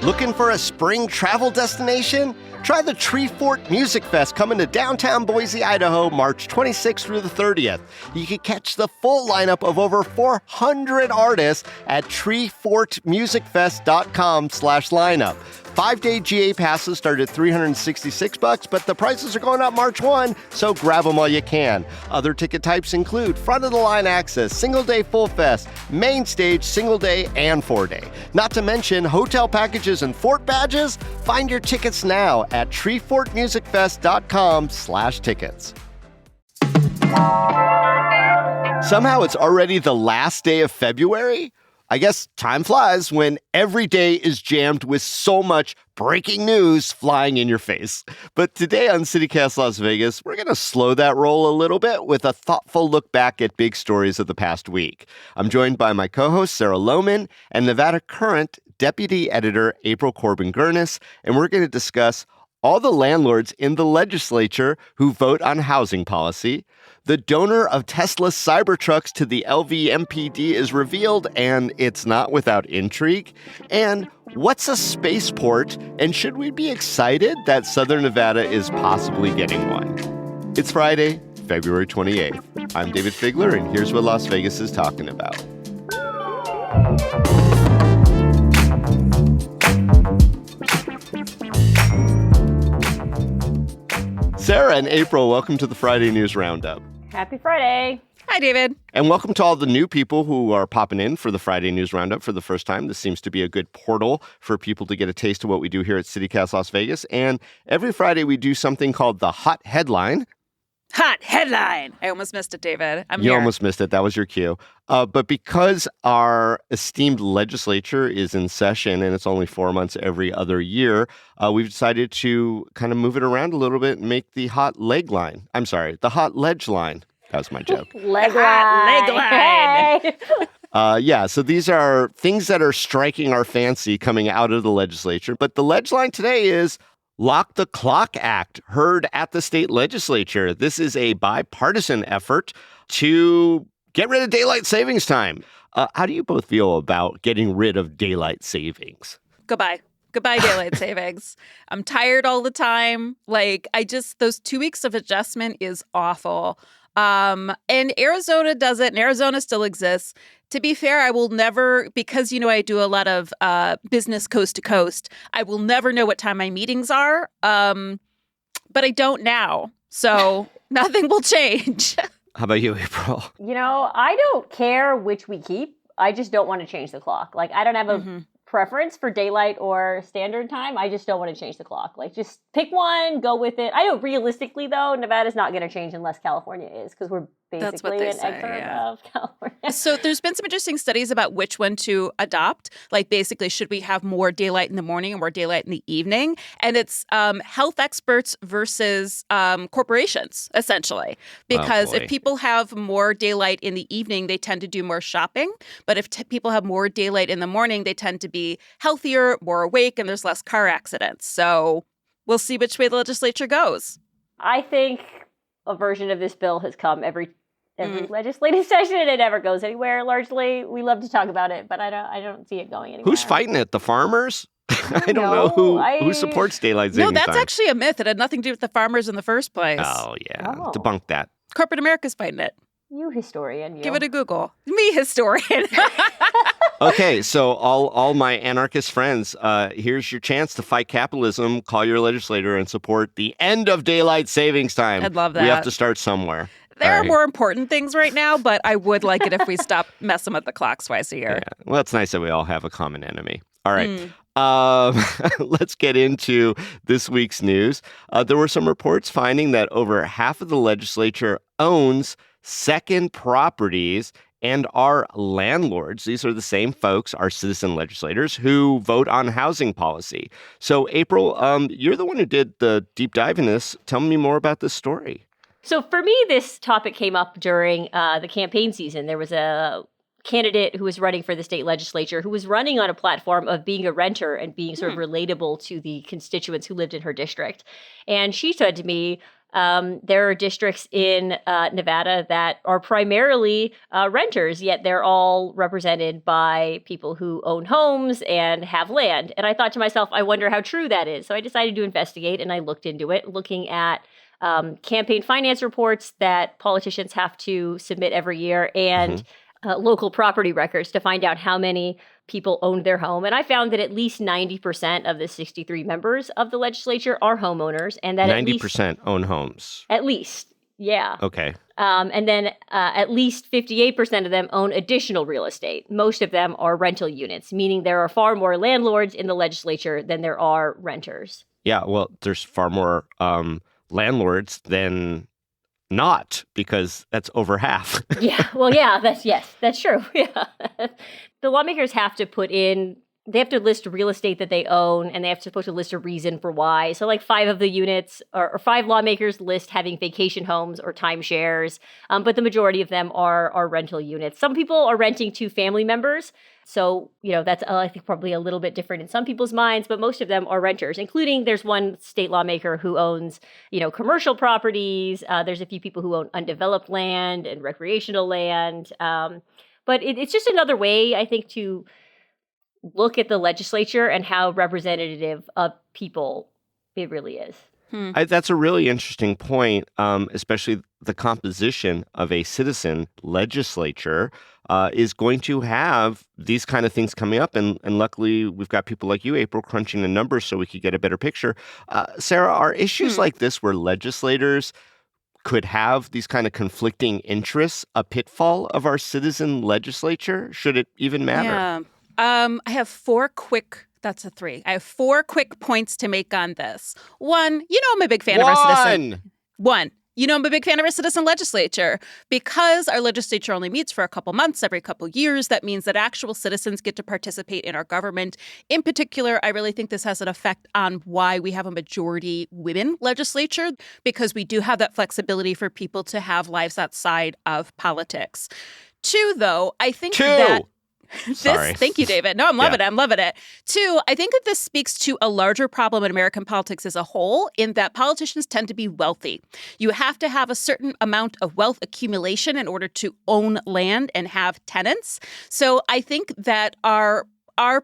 Looking for a spring travel destination? Try the Treefort Music Fest coming to downtown Boise, Idaho, March 26th through the 30th. You can catch the full lineup of over 400 artists at treefortmusicfest.com/lineup. 5-day GA passes start at $366, but the prices are going up March 1, so grab them while you can. Other ticket types include front-of-the-line access, single-day full fest, main stage, single-day, and 4-day. Not to mention hotel packages and fort badges. Find your tickets now at treefortmusicfest.com/tickets. Somehow it's already the last day of February. I guess time flies when every day is jammed with so much breaking news flying in your face. But today on CityCast Las Vegas, we're going to slow that roll a little bit with a thoughtful look back at big stories of the past week. I'm joined by my co-host Sarah Lohman and Nevada Current Deputy Editor April Corbin-Gurnis, and we're going to discuss all the landlords in the legislature who vote on housing policy. The donor of Tesla's Cybertrucks to the LVMPD is revealed, and it's not without intrigue. And what's a spaceport? And should we be excited that Southern Nevada is possibly getting one? It's Friday, February 28th. I'm David Figler, and here's what Las Vegas is talking about. Sarah and April, welcome to the Friday News Roundup. Happy Friday. Hi, David. And welcome to all the new people who are popping in for the Friday News Roundup for the first time. This seems to be a good portal for people to get a taste of what we do here at CityCast Las Vegas. And every Friday we do something called the Hot Headline. Hot headline. I almost missed it, David. You almost missed it. That was your cue. But because our esteemed legislature is in session and it's only 4 months every other year, we've decided to kind of move it around a little bit and make the hot leg line. I'm sorry, the hot ledge line. That was my joke. Leg line. Yeah, so these are things that are striking our fancy coming out of the legislature. But the ledge line today is Lock the Clock Act, heard at the state legislature. This is a bipartisan effort to get rid of daylight savings time. How do you both feel about getting rid of daylight savings? Goodbye. Goodbye, daylight savings. I'm tired all the time. Those 2 weeks of adjustment is awful. And Arizona does it, and Arizona still exists. To be fair, I will never, because, I do a lot of business coast to coast, I will never know what time my meetings are. But I don't now. So nothing will change. How about you, April? I don't care which we keep. I just don't want to change the clock. I don't have a preference for daylight or standard time. I just don't want to change the clock. Just pick one, go with it. I know realistically, though, Nevada's not going to change unless California is, because we're basically an exurb of California. So there's been some interesting studies about which one to adopt. Basically, should we have more daylight in the morning and more daylight in the evening? And it's health experts versus corporations, essentially. Because if people have more daylight in the evening, they tend to do more shopping. But if people have more daylight in the morning, they tend to be healthier, more awake, and there's less car accidents. So we'll see which way the legislature goes. I think a version of this bill has come every legislative session, and it never goes anywhere. Largely, we love to talk about it, but I don't see it going anywhere. Who's fighting it? The farmers? I don't know who supports daylight savings time. No, that's actually a myth. It had nothing to do with the farmers in the first place. Oh, yeah. Debunk that. Corporate America's fighting it. You historian, you. Give it a Google. Me historian. Okay, so all my anarchist friends, here's your chance to fight capitalism. Call your legislator and support the end of daylight savings time. I'd love that. We have to start somewhere. There are more important things right now, but I would like it if we stop messing with the clocks twice a year. Yeah. Well, it's nice that we all have a common enemy. All right. Let's get into this week's news. There were some reports finding that over half of the legislature owns second properties and are landlords. These are the same folks, our citizen legislators, who vote on housing policy. So, April, you're the one who did the deep dive in this. Tell me more about this story. So for me, this topic came up during the campaign season. There was a candidate who was running for the state legislature who was running on a platform of being a renter and being sort of relatable to the constituents who lived in her district. And she said to me, There are districts in Nevada that are primarily renters, yet they're all represented by people who own homes and have land. And I thought to myself, I wonder how true that is. So I decided to investigate, and I looked into it, looking at campaign finance reports that politicians have to submit every year and local property records to find out how many people owned their home. And I found that at least 90% of the 63 members of the legislature are homeowners, and that 90% own homes. At least, yeah. Okay. And then at least 58% of them own additional real estate. Most of them are rental units, meaning there are far more landlords in the legislature than there are renters. Yeah, well, there's far more landlords than not, because that's over half. That's true. Yeah. The lawmakers have to they have to list real estate that they own, and they have to list a reason for why. So like 5 of the units or 5 lawmakers list having vacation homes or timeshares, but the majority of them are rental units. Some people are renting to family members. So, that's, I think, probably a little bit different in some people's minds, but most of them are renters, including there's one state lawmaker who owns, commercial properties. There's a few people who own undeveloped land and recreational land. But it's just another way, I think, to look at the legislature and how representative of people it really is. That's a really interesting point, especially the composition of a citizen legislature is going to have these kind of things coming up. And luckily, we've got people like you, April, crunching the numbers so we could get a better picture. Sarah, are issues like this where legislators could have these kind of conflicting interests a pitfall of our citizen legislature? Should it even matter? Yeah. I have 4 quick... That's a 3. I have 4 quick points to make on this. 1, I'm a big fan of our citizen. 1, I'm a big fan of our citizen legislature. Because our legislature only meets for a couple months every couple years, that means that actual citizens get to participate in our government. In particular, I really think this has an effect on why we have a majority women legislature, because we do have that flexibility for people to have lives outside of politics. 2, though, I think that... Thank you, David. No, I'm loving it. I'm loving it. 2, I think that this speaks to a larger problem in American politics as a whole, in that politicians tend to be wealthy. You have to have a certain amount of wealth accumulation in order to own land and have tenants. So I think that our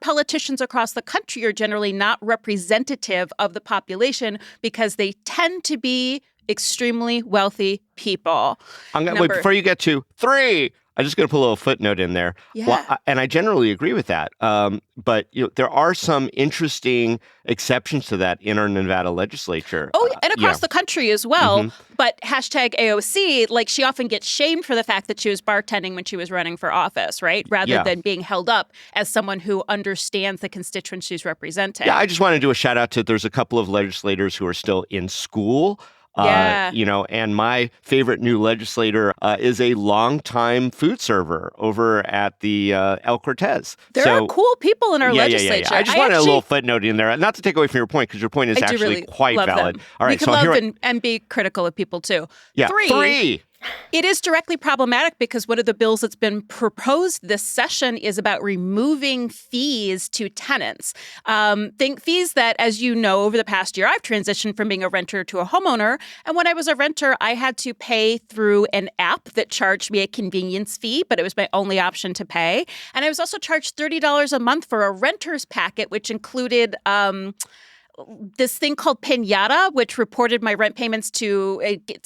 politicians across the country are generally not representative of the population because they tend to be extremely wealthy people. Wait, before you get to 3, I'm just going to put a little footnote in there. Yeah. Well, and I generally agree with that. But there are some interesting exceptions to that in our Nevada legislature. Oh, and across the country as well. But hashtag AOC, she often gets shamed for the fact that she was bartending when she was running for office, right? Rather than being held up as someone who understands the constituents she's representing. Yeah, I just want to do a shout out to, there's a couple of legislators who are still in school. And my favorite new legislator is a longtime food server over at the El Cortez. There are cool people in our legislature. Yeah. I just wanted a little footnote in there, not to take away from your point, because your point is actually really quite valid. Them. All right, we can love and be critical of people too. Yeah, 3. It is directly problematic because one of the bills that's been proposed this session is about removing fees to tenants. Fees that, as you know, over the past year, I've transitioned from being a renter to a homeowner. And when I was a renter, I had to pay through an app that charged me a convenience fee, but it was my only option to pay. And I was also charged $30 a month for a renter's packet, which included this thing called Pinata, which reported my rent payments to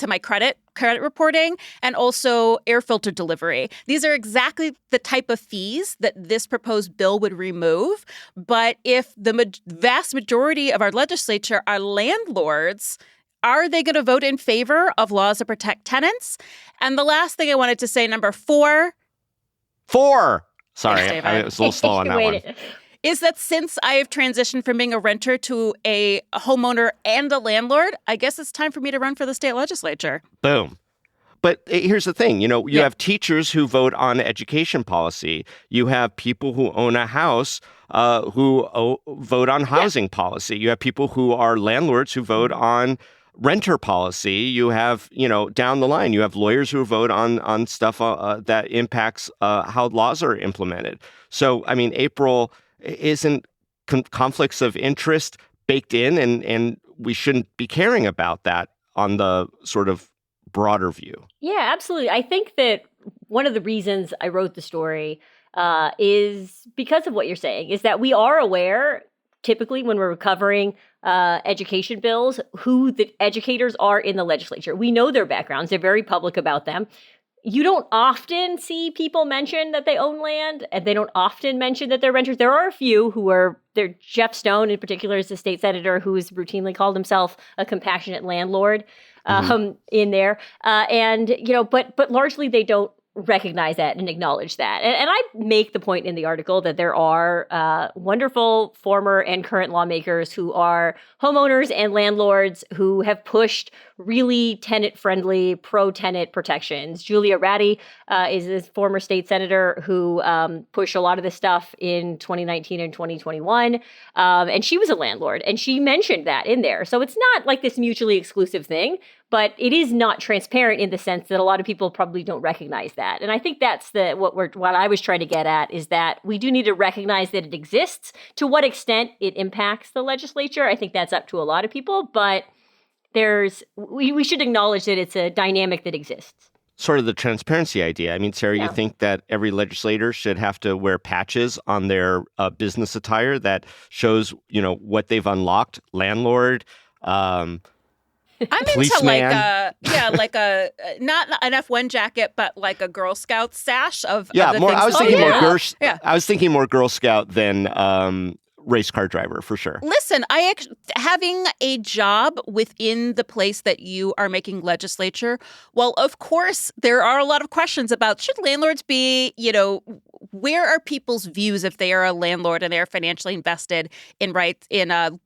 my credit reporting, and also air filter delivery. These are exactly the type of fees that this proposed bill would remove. But if the vast majority of our legislature are landlords, are they going to vote in favor of laws that protect tenants? And the last thing I wanted to say, number 4. 4! Sorry, I was a little slow on that one. Is that since I have transitioned from being a renter to a homeowner and a landlord, I guess it's time for me to run for the state legislature. Boom. But here's the thing, you have teachers who vote on education policy. You have people who own a house who vote on housing policy. You have people who are landlords who vote on renter policy. You have, down the line, you have lawyers who vote on stuff that impacts how laws are implemented. So, April, isn't conflicts of interest baked in, and we shouldn't be caring about that on the sort of broader view? Yeah, absolutely. I think that one of the reasons I wrote the story is because of what you're saying, is that we are aware, typically when we're covering education bills, who the educators are in the legislature. We know their backgrounds. They're very public about them. You don't often see people mention that they own land, and they don't often mention that they're renters. There are a few who are, Jeff Stone in particular is a state senator who has routinely called himself a compassionate landlord in there. But largely they don't recognize that and acknowledge that. And I make the point in the article that there are wonderful former and current lawmakers who are homeowners and landlords who have pushed really tenant-friendly, pro-tenant protections. Julia Ratty is this former state senator who pushed a lot of this stuff in 2019 and 2021. And she was a landlord, and she mentioned that in there. So it's not like this mutually exclusive thing, but it is not transparent in the sense that a lot of people probably don't recognize that. And I think that's what I was trying to get at, is that we do need to recognize that it exists. To what extent it impacts the legislature, I think that's up to a lot of people, but we should acknowledge that it's a dynamic that exists. Sort of the transparency idea. I mean, Sarah, you think that every legislator should have to wear patches on their business attire that shows, what they've unlocked? Landlord, I'm policeman. into like a not an F1 jacket, but like a Girl Scout sash of Yeah, other more. things. I was thinking more. Yeah. I was thinking more Girl Scout than race car driver for sure. Listen, having a job within the place that you are making legislature, well, of course, there are a lot of questions about should landlords be, where are people's views if they are a landlord and they are financially invested in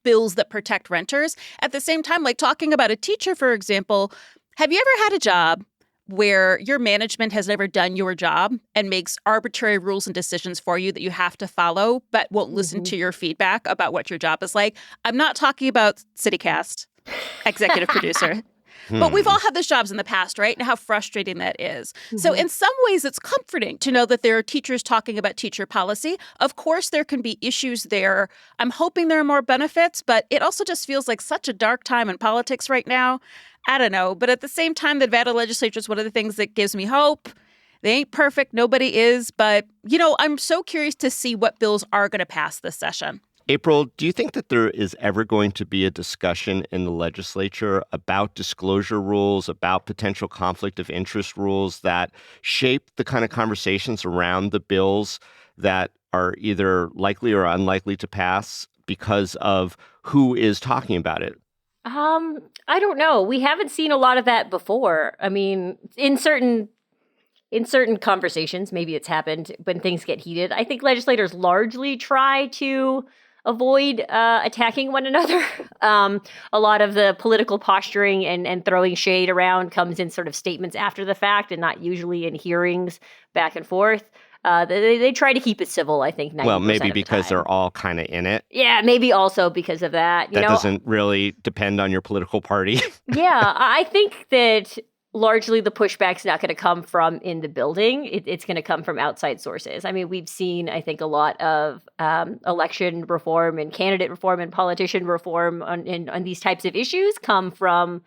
bills that protect renters? At the same time, like talking about a teacher, for example, have you ever had a job where your management has never done your job and makes arbitrary rules and decisions for you that you have to follow, but won't listen to your feedback about what your job is like? I'm not talking about CityCast, executive producer. But we've all had those jobs in the past, right? And how frustrating that is. So in some ways, it's comforting to know that there are teachers talking about teacher policy. Of course, there can be issues there. I'm hoping there are more benefits, but it also just feels like such a dark time in politics right now. I don't know. But at the same time, the Nevada legislature is one of the things that gives me hope. They ain't perfect. Nobody is. But, I'm so curious to see what bills are going to pass this session. April, do you think that there is ever going to be a discussion in the legislature about disclosure rules, about potential conflict of interest rules that shape the kind of conversations around the bills that are either likely or unlikely to pass because of who is talking about it? I don't know. We haven't seen a lot of that before. I mean, in certain conversations, maybe it's happened when things get heated. I think legislators largely try to avoid attacking one another. A lot of the political posturing and throwing shade around comes in sort of statements after the fact and not usually in hearings back and forth. They try to keep it civil, I think, 90% Well, maybe of the because time. they're all kind of in it. Yeah, maybe also because of that. That doesn't really depend on your political party. Yeah, I think that largely the pushback's not going to come from in the building. It's going to come from outside sources. I mean, we've seen, I think, a lot of election reform and candidate reform and politician reform on these types of issues come from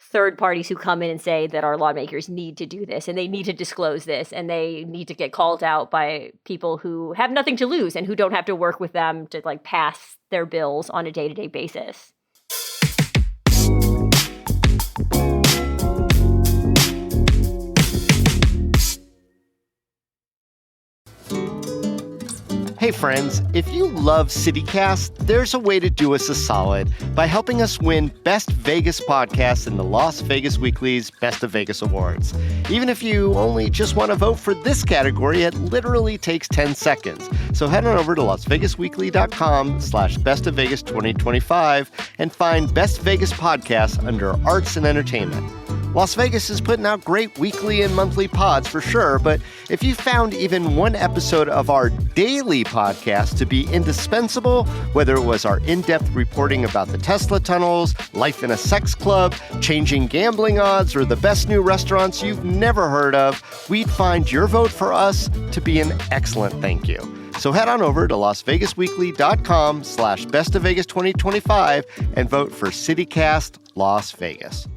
third parties who come in and say that our lawmakers need to do this and they need to disclose this and they need to get called out by people who have nothing to lose and who don't have to work with them to pass their bills on a day-to-day basis. Hey friends, if you love CityCast, there's a way to do us a solid by helping us win Best Vegas Podcast in the Las Vegas Weekly's Best of Vegas Awards. Even if you only just want to vote for this category, it literally takes 10 seconds. So head on over to lasvegasweekly.com/Best of Vegas 2025 and find Best Vegas Podcast under Arts and Entertainment. Las Vegas is putting out great weekly and monthly pods for sure, but if you found even one episode of our daily podcast to be indispensable, whether it was our in-depth reporting about the Tesla tunnels, life in a sex club, changing gambling odds, or the best new restaurants you've never heard of, we'd find your vote for us to be an excellent thank you. So head on over to lasvegasweekly.com/Best of Vegas 2025 and vote for CityCast Las Vegas.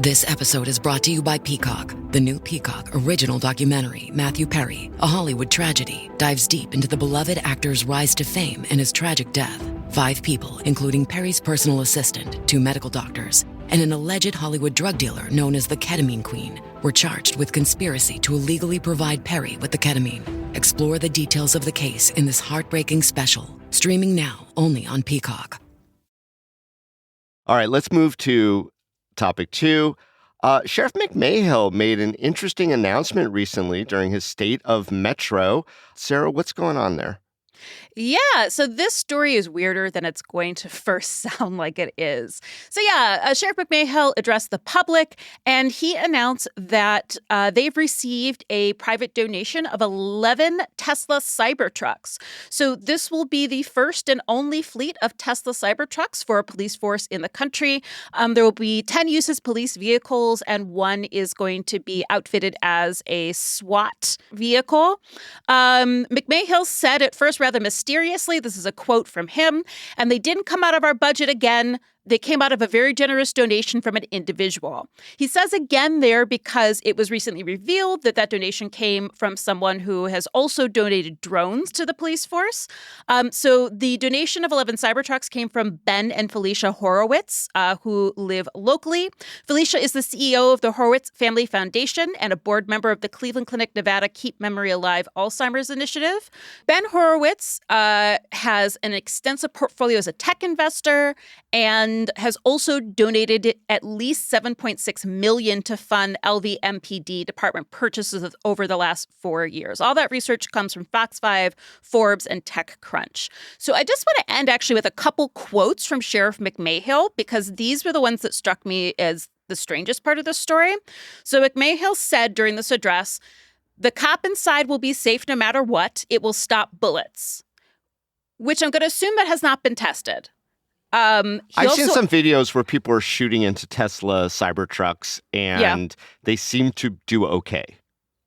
This episode is brought to you by Peacock. The new Peacock original documentary, Matthew Perry, A Hollywood Tragedy, dives deep into the beloved actor's rise to fame and his tragic death. 5 people, including Perry's personal assistant, 2 medical doctors, and an alleged Hollywood drug dealer known as the Ketamine Queen, were charged with conspiracy to illegally provide Perry with the ketamine. Explore the details of the case in this heartbreaking special, streaming now only on Peacock. All right, let's move to topic 2. Sheriff McMahill made an interesting announcement recently during his State of Metro. Sarah, what's going on there? Yeah, so this story is weirder than it's going to first sound like it is. So Sheriff McMahill addressed the public, and he announced that they've received a private donation of 11 Tesla Cybertrucks. So this will be the first and only fleet of Tesla Cybertrucks for a police force in the country. There will be 10 used as police vehicles, and one is going to be outfitted as a SWAT vehicle. McMahill said at first, rather mysteriously, this is a quote from him, and they didn't come out of our budget again. They came out of a very generous donation from an individual. He says again there because it was recently revealed that that donation came from someone who has also donated drones to the police force. So the donation of 11 Cybertrucks came from Ben and Felicia Horowitz, who live locally. Felicia is the CEO of the Horowitz Family Foundation and a board member of the Cleveland Clinic Nevada Keep Memory Alive Alzheimer's Initiative. Ben Horowitz has an extensive portfolio as a tech investor and has also donated at least $7.6 million to fund LVMPD department purchases over the last 4 years. All that research comes from Fox 5, Forbes, and TechCrunch. So I just want to end actually with a couple quotes from Sheriff McMahill, because these were the ones that struck me as the strangest part of the story. So McMahill said during this address, "The cop inside will be safe no matter what. It will stop bullets," which I'm going to assume that has not been tested. I've seen some videos where people are shooting into Tesla Cybertrucks, and they seem to do okay.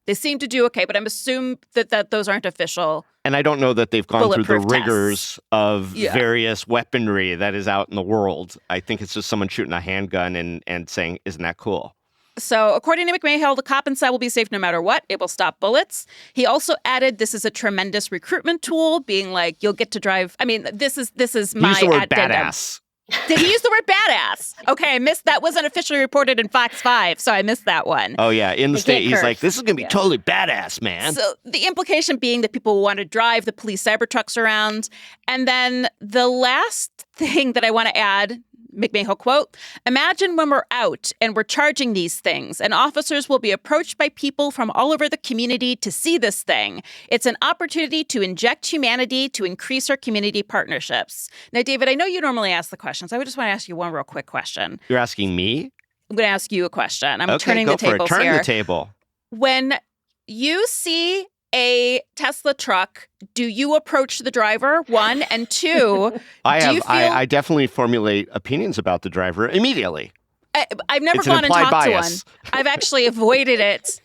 They seem to do okay, but I'm assuming that those aren't official. And I don't know that they've gone through the rigors tests of various weaponry that is out in the world. I think it's just someone shooting a handgun and saying, "Isn't that cool?" So according to McMahill, the cop inside will be safe no matter what. It will stop bullets. He also added this is a tremendous recruitment tool, being like, you'll get to drive. I mean, this is my Use the word addendum. badass. Did he use the word badass? Okay, I missed that. Wasn't officially reported in Fox 5, so I missed that one. Oh, yeah. In the state, he's like, this is going to be totally badass, man. So the implication being that people want to drive the police Cybertrucks around. And then the last thing that I want to add, McMahill quote, "Imagine when we're out and we're charging these things and officers will be approached by people from all over the community to see this thing. It's an opportunity to inject humanity to increase our community partnerships." Now, David, I know you normally ask the questions. I would just want to ask you one real quick question. You're asking me? I'm going to ask you a question. I'm okay, turning go the tables for it. Turn here. the table. When you see a Tesla truck, do you approach the driver? 1, and 2, I definitely formulate opinions about the driver immediately. I've never It's gone an and implied talked bias. to one. I've actually avoided it.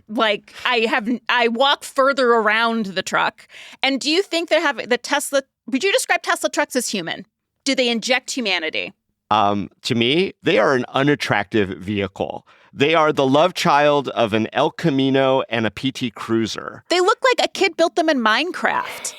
Like I walk further around the truck. And do you think the Tesla? Would you describe Tesla trucks as human? Do they inject humanity? To me, they are an unattractive vehicle. They are the love child of an El Camino and a PT Cruiser. They look like a kid built them in Minecraft.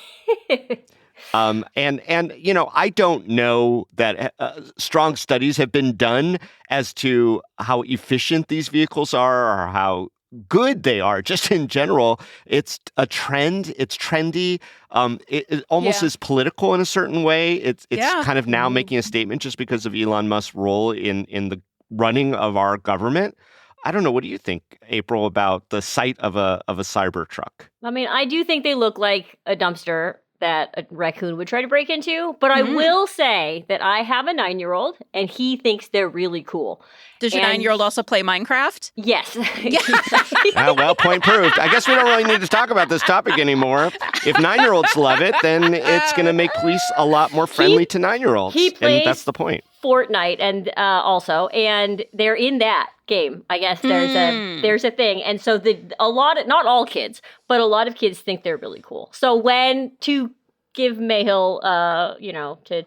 And you know, I don't know that strong studies have been done as to how efficient these vehicles are or how good they are. Just in general, it's a trend. It's trendy. It almost is political in a certain way. It's kind of now making a statement just because of Elon Musk's role in the running of our government. I don't know. What do you think, April, about the sight of a Cybertruck? I mean, I do think they look like a dumpster that a raccoon would try to break into. But I will say that I have a 9-year-old and he thinks they're really cool. Does your 9-year-old also play Minecraft? Yes. Well, point proved. I guess we don't really need to talk about this topic anymore. If 9-year-olds love it, then it's going to make police a lot more friendly to 9-year-olds. And that's the point. Fortnite and they're in that game. I guess there's a thing. And so not all kids, but a lot of kids think they're really cool. So when to give Mayhill,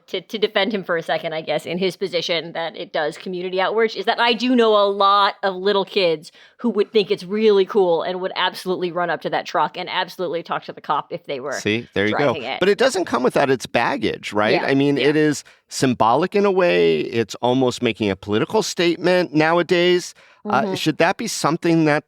to defend him for a second, I guess, in his position that it does community outreach, is that I do know a lot of little kids who would think it's really cool and would absolutely run up to that truck and absolutely talk to the cop if they were See, there you go. it. But it doesn't come without its baggage, right? Yeah, I mean, it is symbolic in a way. It's almost making a political statement nowadays. Should that be something that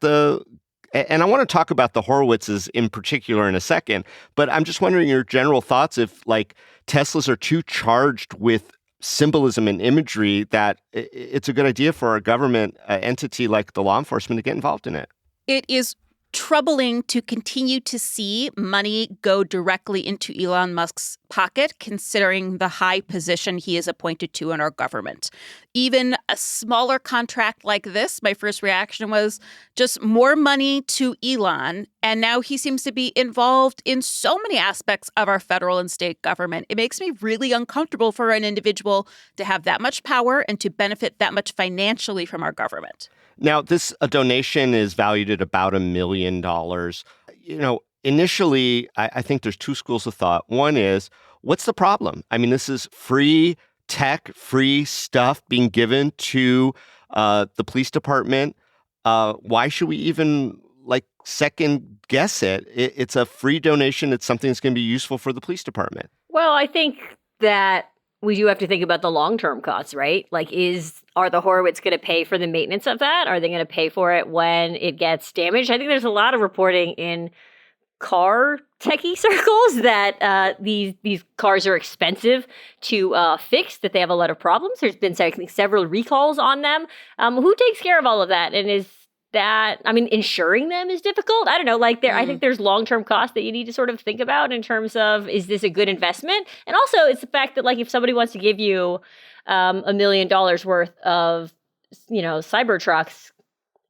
and I want to talk about the Horowitzes in particular in a second, but I'm just wondering your general thoughts if, like, Teslas are too charged with symbolism and imagery that it's a good idea for a government entity like the law enforcement to get involved in it. It is troubling to continue to see money go directly into Elon Musk's pocket, considering the high position he is appointed to in our government. Even a smaller contract like this, my first reaction was just more money to Elon. And now he seems to be involved in so many aspects of our federal and state government. It makes me really uncomfortable for an individual to have that much power and to benefit that much financially from our government. Now, this donation is valued at about $1 million. Initially, I think there's two schools of thought. One is, what's the problem? I mean, this is free tech, free stuff being given to the police department. Why should we even second guess it? It's a free donation. It's something that's going to be useful for the police department. Well, I think that we do have to think about the long-term costs, right? Are the Horowitz going to pay for the maintenance of that? Are they going to pay for it when it gets damaged? I think there's a lot of reporting in car techie circles that these cars are expensive to fix, that they have a lot of problems. There's been, I think, several recalls on them. Who takes care of all of that? And insuring them is difficult. I don't know. I think there's long-term costs that you need to sort of think about in terms of, is this a good investment? And also, it's the fact that, if somebody wants to give you $1 million worth of, Cybertrucks,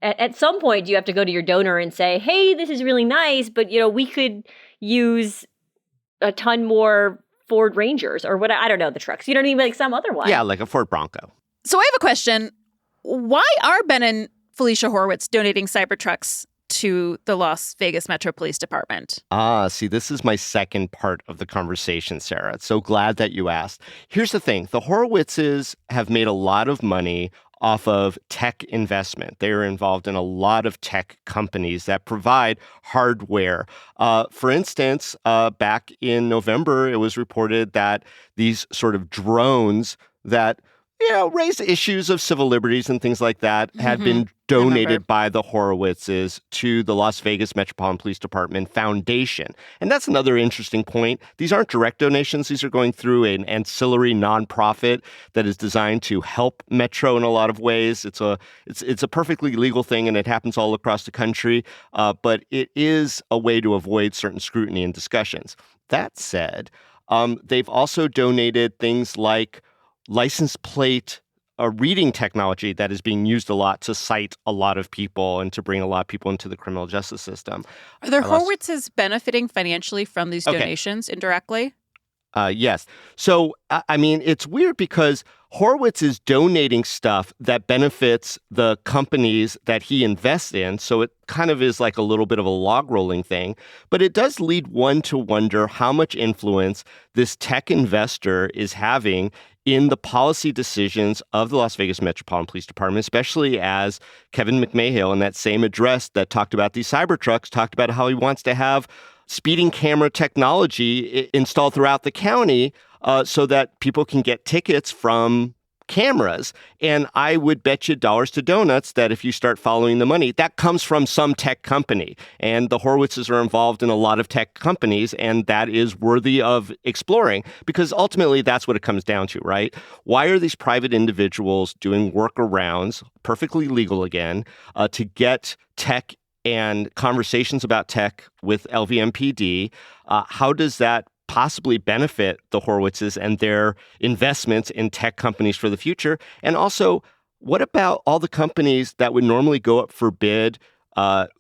at some point you have to go to your donor and say, hey, this is really nice, but, we could use a ton more Ford Rangers or what, I don't know, the trucks. You know what I mean? Some other one. Yeah, like a Ford Bronco. So I have a question. Why are Ben and Felicia Horowitz donating Cybertrucks to the Las Vegas Metro Police Department? See, this is my second part of the conversation, Sarah. So glad that you asked. Here's the thing. The Horowitzes have made a lot of money off of tech investment. They are involved in a lot of tech companies that provide hardware. For instance, back in November, it was reported that these sort of drones that raised issues of civil liberties and things like that had been donated by the Horowitzes to the Las Vegas Metropolitan Police Department Foundation. And that's another interesting point. These aren't direct donations. These are going through an ancillary nonprofit that is designed to help Metro in a lot of ways. It's a perfectly legal thing, and it happens all across the country. But it is a way to avoid certain scrutiny and discussions. That said, they've also donated things like license plate reading technology that is being used a lot to cite a lot of people and to bring a lot of people into the criminal justice system. Are the Horowitzes benefiting financially from these donations indirectly? Yes. So, it's weird because Horowitz is donating stuff that benefits the companies that he invests in. So it kind of is like a little bit of a log rolling thing. But it does lead one to wonder how much influence this tech investor is having in the policy decisions of the Las Vegas Metropolitan Police Department, especially as Kevin McMahill in that same address that talked about these Cybertrucks talked about how he wants to have speeding camera technology installed throughout the county so that people can get tickets from cameras. And I would bet you dollars to donuts that if you start following the money, that comes from some tech company. And the Horowitzes are involved in a lot of tech companies, and that is worthy of exploring because ultimately that's what it comes down to, right? Why are these private individuals doing workarounds, perfectly legal again, to get tech and conversations about tech with LVMPD? How does that possibly benefit the Horowitzes and their investments in tech companies for the future? And also, what about all the companies that would normally go up for bid,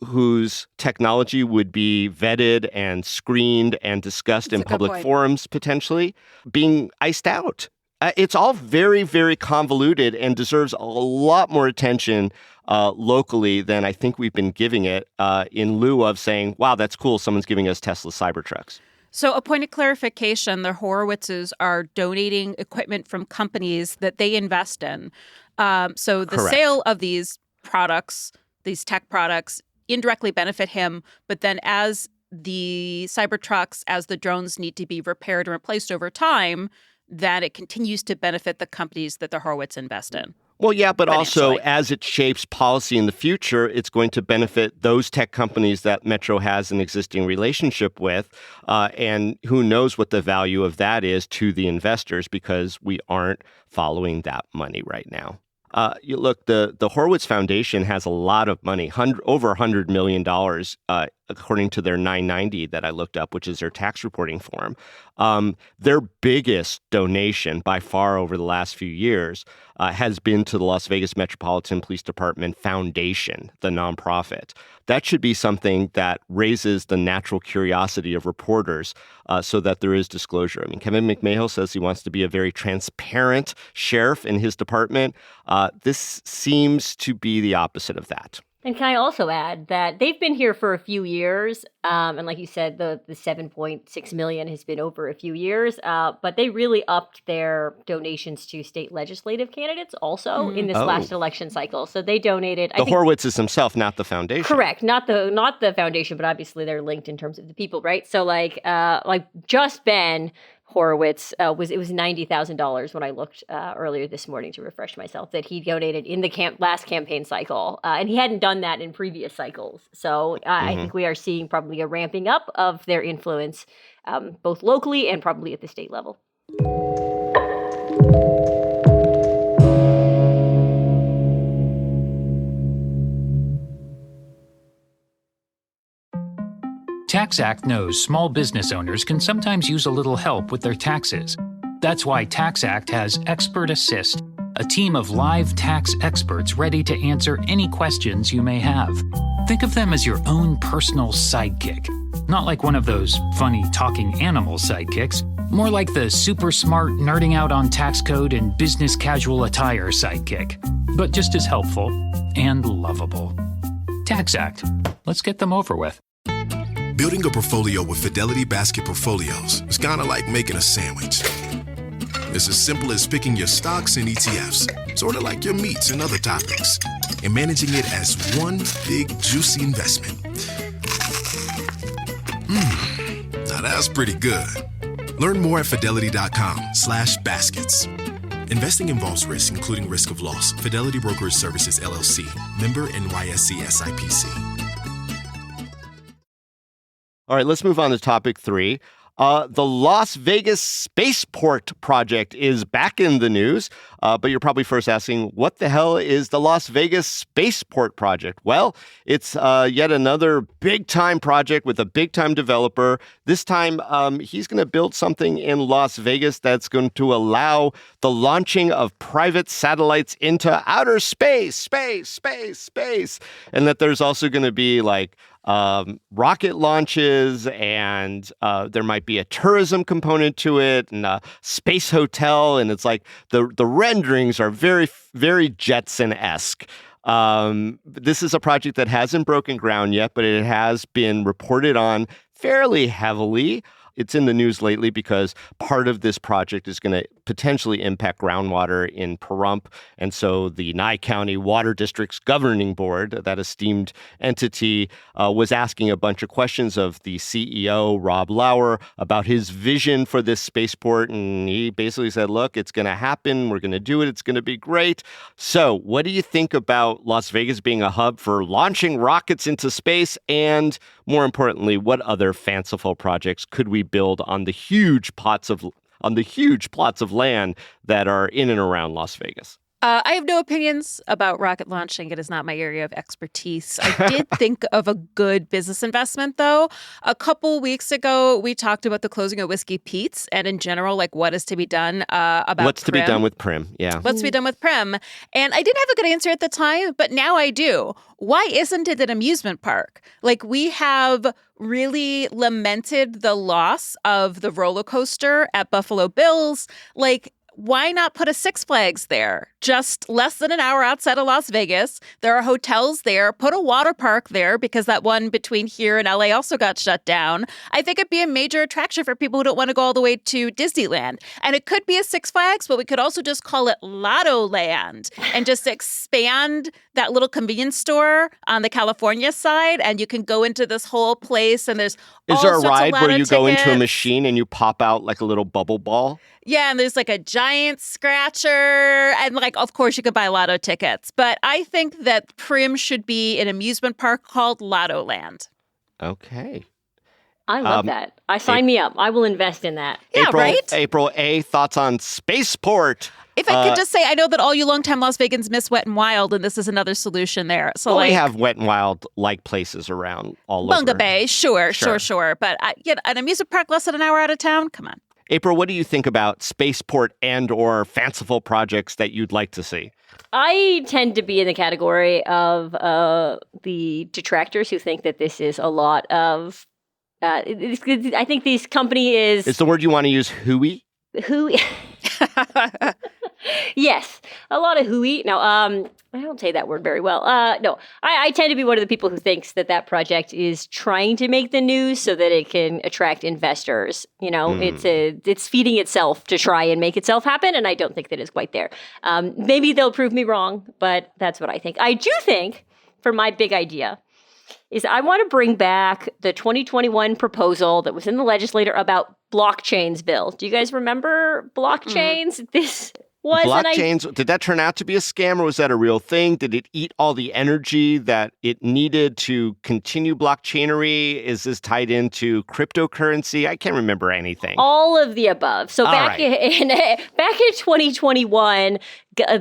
whose technology would be vetted and screened and discussed in public forums, potentially being iced out? It's all very, very convoluted and deserves a lot more attention locally than I think we've been giving it in lieu of saying, wow, that's cool, someone's giving us Tesla Cybertrucks. So a point of clarification, the Horowitzes are donating equipment from companies that they invest in. So the Correct. sale of these products, these tech products, indirectly benefit him. But then as the Cybertrucks, as the drones need to be repaired and replaced over time, that it continues to benefit the companies that the Horowitz invest in. Well, yeah, but also financially. as it shapes policy in the future, it's going to benefit those tech companies that Metro has an existing relationship with. And who knows what the value of that is to the investors because we aren't following that money right now. You look, the Horowitz Foundation has a lot of money, over $100 million, according to their 990 that I looked up, which is their tax reporting form. Their biggest donation by far over the last few years has been to the Las Vegas Metropolitan Police Department Foundation, the nonprofit. That should be something that raises the natural curiosity of reporters so that there is disclosure. I mean, Kevin McMahill says he wants to be a very transparent sheriff in his department. This seems to be the opposite of that. And can I also add that they've been here for a few years, and like you said, the 7.6 million has been over a few years, but they really upped their donations to state legislative candidates also in this last election cycle. So they donated. The Horowitzes himself, not the foundation. Correct, not the foundation, but obviously they're linked in terms of the people, right? So like just Ben Horowitz was $90,000 when I looked earlier this morning to refresh myself that he donated in the last campaign cycle, and he hadn't done that in previous cycles. So I think we are seeing probably a ramping up of their influence, both locally and probably at the state level. TaxAct knows small business owners can sometimes use a little help with their taxes. That's why TaxAct has Expert Assist, a team of live tax experts ready to answer any questions you may have. Think of them as your own personal sidekick. Not like one of those funny talking animal sidekicks, more like the super smart nerding out on tax code and business casual attire sidekick, but just as helpful and lovable. TaxAct. Let's get them over with. Building a portfolio with Fidelity Basket Portfolios is kind of like making a sandwich. It's as simple as picking your stocks and ETFs, sort of like your meats and other toppings, and managing it as one big, juicy investment. Now that's pretty good. Learn more at fidelity.com/baskets. Investing involves risk, including risk of loss. Fidelity Brokerage Services, LLC. Member NYSE SIPC. All right, let's move on to topic 3. The Las Vegas Spaceport project is back in the news, but you're probably first asking, what the hell is the Las Vegas Spaceport project? Well, it's yet another big-time project with a big-time developer. This time, he's going to build something in Las Vegas that's going to allow the launching of private satellites into outer space, and that there's also going to be like rocket launches, and there might be a tourism component to it, and a space hotel, and it's like the renderings are very, very Jetson-esque. This is a project that hasn't broken ground yet, but it has been reported on fairly heavily. It's in the news lately because part of this project is going to potentially impact groundwater in Pahrump. And so the Nye County Water District's governing board, that esteemed entity, was asking a bunch of questions of the CEO, Rob Lauer, about his vision for this spaceport. And he basically said, look, it's going to happen. We're going to do it. It's going to be great. So what do you think about Las Vegas being a hub for launching rockets into space? And more importantly, what other fanciful projects could we build on the huge plots of land that are in and around Las Vegas? I have no opinions about rocket launching. It is not my area of expertise. I did think of a good business investment, though. A couple weeks ago, we talked about the closing of Whiskey Pete's and in general, like what is to be done about What's Prim. to be done with Prim, yeah. What's to be done with Prim. And I didn't have a good answer at the time, but now I do. Why isn't it an amusement park? Like, we have really lamented the loss of the roller coaster at Buffalo Bills. Like, why not put a Six Flags there? Just less than an hour outside of Las Vegas. There are hotels there. Put a water park there because that one between here and LA also got shut down. I think it'd be a major attraction for people who don't want to go all the way to Disneyland. And it could be a Six Flags, but we could also just call it Lotto Land and just expand that little convenience store on the California side. And you can go into this whole place and there's Is there a ride where you go into a tickets. machine and you pop out like a little bubble ball? Yeah, and there's like a giant scratcher, and like, of course, you could buy lotto tickets. But I think that Prim should be an amusement park called Lotto Land. Okay. I love that. Sign me up. I will invest in that. Yeah, April, right? April A, thoughts on Spaceport? If I could just say, I know that all you longtime Las Vegans miss Wet and Wild, and this is another solution there. So, we have Wet and Wild like places around all Bunga over. Bay, sure. But an amusement park less than an hour out of town? Come on. April, what do you think about Spaceport and or fanciful projects that you'd like to see? I tend to be in the category of the detractors who think that this is a lot of. I think this company is. Is the word you want to use hooey? Who? Yes, a lot of hooey. No, I don't say that word very well. No, I tend to be one of the people who thinks that project is trying to make the news so that it can attract investors. You know, it's feeding itself to try and make itself happen, and I don't think that it's quite there. Maybe they'll prove me wrong, but that's what I think. I do think, for my big idea, is I want to bring back the 2021 proposal that was in the legislature about blockchains bill. Do you guys remember blockchains? This was blockchains. Did that turn out to be a scam or was that a real thing? Did it eat all the energy that it needed to continue blockchainery? Is this tied into cryptocurrency? I can't remember anything. All of the above. So back in 2021,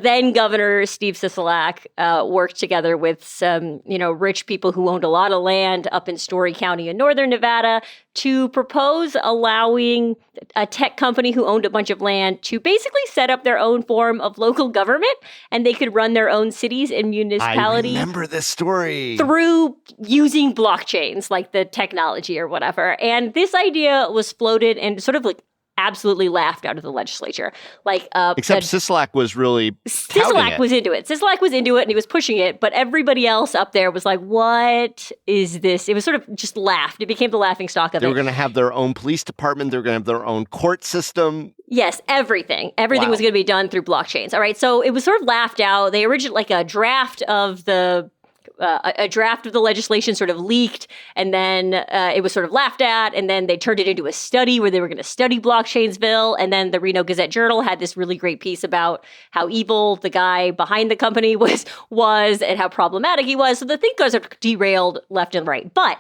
then Governor Steve Sisolak worked together with some, rich people who owned a lot of land up in Story County in northern Nevada to propose allowing a tech company who owned a bunch of land to basically set up their own form of local government, and they could run their own cities and municipalities. I remember this story. Through using blockchains, like the technology or whatever. And this idea was floated and sort of like absolutely laughed out of the legislature. Except Sisolak was really Sisolak was into it. Sisolak was into it and he was pushing it, but everybody else up there was like, what is this? It was sort of just laughed. It became the laughing stock of it. They were going to have their own police department. They were going to have their own court system. Yes, everything. Everything was going to be done through blockchains. All right, so it was sort of laughed out. They originally, like a draft of the legislation sort of leaked, and then it was sort of laughed at, and then they turned it into a study where they were going to study blockchains bill, and then the Reno Gazette-Journal had this really great piece about how evil the guy behind the company was and how problematic he was. So the thing goes derailed left and right. But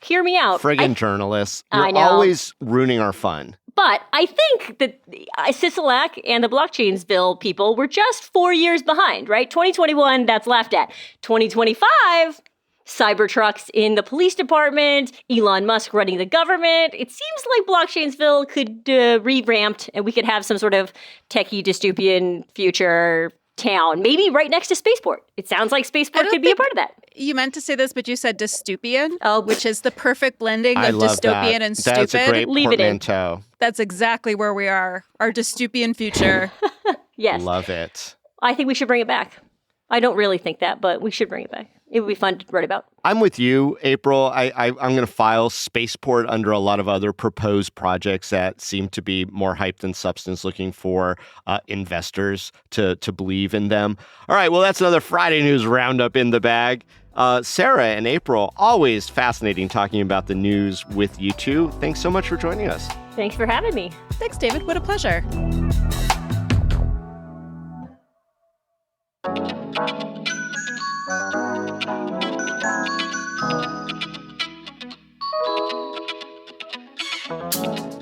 hear me out. Friggin' journalists. You're I know. always ruining our fun. But I think that Sisolak and the blockchains bill people were just 4 years behind, right? 2021, that's laughed at. 2025, Cybertrucks in the police department, Elon Musk running the government. It seems like blockchainsville could re-ramped and we could have some sort of techie dystopian future town, maybe right next to Spaceport. It sounds like Spaceport could be a part of that. You meant to say this, but you said dystopian, Oh, which is the perfect blending of I love dystopian that. and stupid. That's a great Leave it in. portmanteau. That's exactly where we are. Our dystopian future. Yes. Love it. I think we should bring it back. I don't really think that, but we should bring it back. It would be fun to write about. I'm with you, April. I'm going to file Spaceport under a lot of other proposed projects that seem to be more hype than substance, looking for investors to believe in them. All right, well, that's another Friday News Roundup in the bag. Sarah and April, always fascinating talking about the news with you two. Thanks so much for joining us. Thanks for having me. Thanks, David. What a pleasure.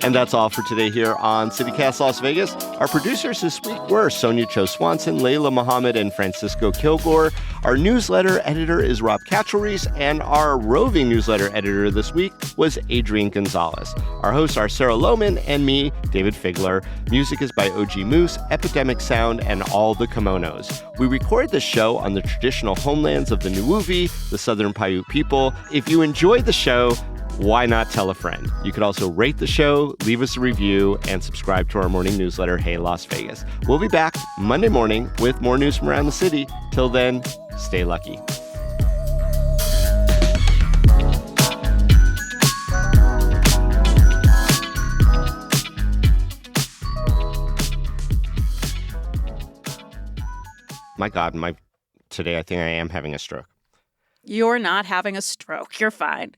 And that's all for today here on CityCast Las Vegas. Our producers this week were Sonia Cho Swanson, Layla Muhammad, and Francisco Kilgore. Our newsletter editor is Rob Katchelreese, and our roving newsletter editor this week was Adrian Gonzalez. Our hosts are Sarah Lohman and me, David Figler. Music is by OG Moose, Epidemic Sound, and All the Kimonos. We record the show on the traditional homelands of the Nuuvi, the Southern Paiute people. If you enjoyed the show, why not tell a friend? You could also rate the show, leave us a review, and subscribe to our morning newsletter, Hey Las Vegas. We'll be back Monday morning with more news from around the city. Till then, stay lucky. My God, today I think I am having a stroke. You're not having a stroke. You're fine.